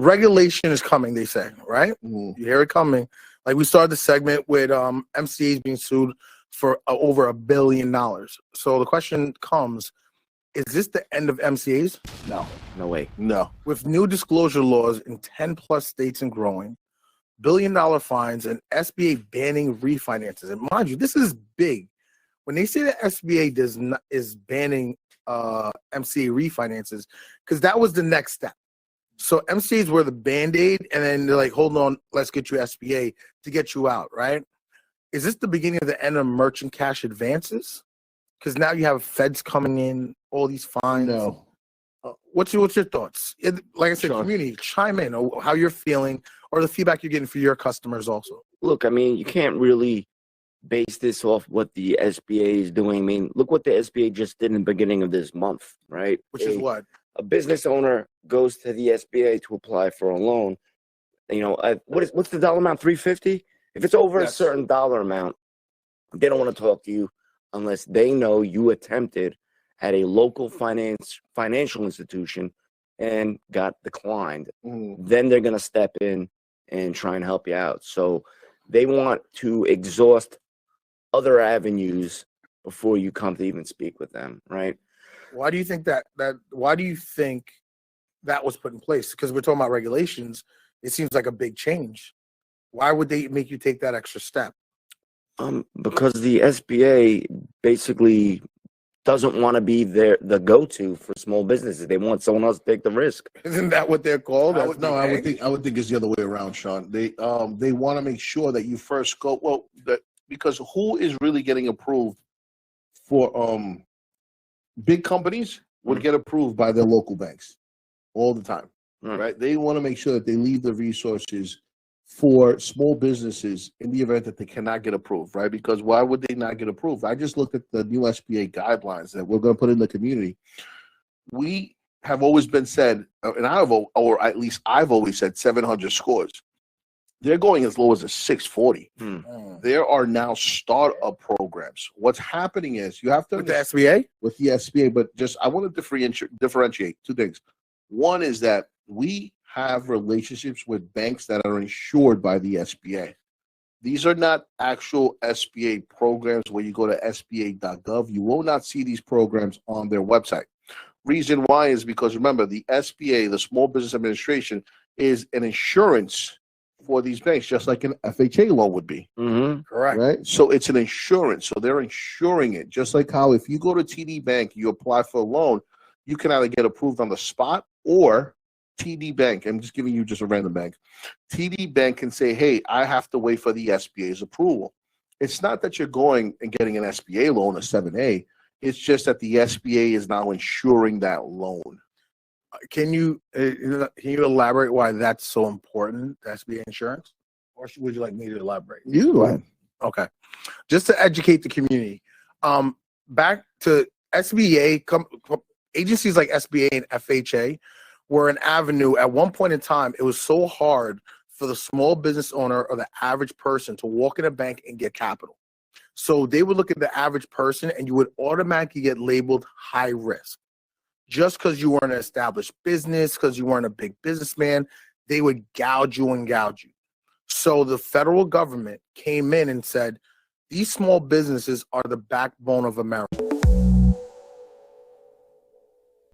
regulation is coming, they say, right? You hear it coming. Like we started the segment with MCAs being sued for over $1 billion. So the question comes, is this the end of MCAs? No way. No. With new disclosure laws in 10 plus states and growing, billion-dollar fines, and SBA banning refinances. And mind you, this is big. When they say the SBA is banning MCA refinances, because that was the next step. So MCAs were the Band-Aid, and then they're like, hold on, let's get you SBA to get you out, right? Is this the beginning of the end of merchant cash advances? Because now you have feds coming in, all these fines. No. What's your thoughts? Like I said, Sure. community, chime in, or how you're feeling, or the feedback you're getting for your customers also. Look, I mean, you can't really base this off what the SBA is doing. I mean, look what the SBA just did in the beginning of this month, right? Which is what? A business owner goes to the SBA to apply for a loan. You know, what's the dollar amount? $350. If it's over a certain dollar amount, they don't want to talk to you unless they know you attempted at a local financial institution and got declined. Then they're going to step in and try and help you out. So they want to exhaust other avenues before you come to even speak with them, right? Why do you think why do you think that was put in place? Because we're talking about regulations. It seems like a big change. Why would they make you take that extra step? Because the SBA basically doesn't want to be the go-to for small businesses. They want someone else to take the risk. Isn't that what they're called? I would think it's the other way around, Sean. They want to make sure that you first go because who is really getting approved for big companies would get approved by their local banks all the time, right? They want to make sure that they leave the resources for small businesses in the event that they cannot get approved, right? Because why would they not get approved? I just looked at the new SBA guidelines that we're going to put in the community. We have always been said, and or at least I've always said 700 scores. They're going as low as a 640. There are now startup programs. What's happening is you have to with the SBA? With the SBA, but just I want to differentiate two things. One is that we have relationships with banks that are insured by the SBA. These are not actual SBA programs where you go to sba.gov. You will not see these programs on their website. Reason why is because, remember, the SBA, the Small Business Administration, is an insurance for these banks, just like an FHA loan would be. Correct. Right? So it's an insurance. So they're insuring it. Just like how if you go to TD Bank, you apply for a loan, you can either get approved on the spot or TD Bank, I'm just giving you just a random bank. TD Bank can say, hey, I have to wait for the SBA's approval. It's not that you're going and getting an SBA loan, a 7A. It's just that the SBA is now insuring that loan. Can you elaborate why that's so important, the SBA insurance? Or would you like me to elaborate? You go ahead. Okay. Just to educate the community. Back to SBA, agencies like SBA and FHA were an avenue. At one point in time, it was so hard for the small business owner or the average person to walk in a bank and get capital. So they would look at the average person and you would automatically get labeled high risk. Just because you weren't an established business, because you weren't a big businessman, they would gouge you. So the federal government came in and said, these small businesses are the backbone of America.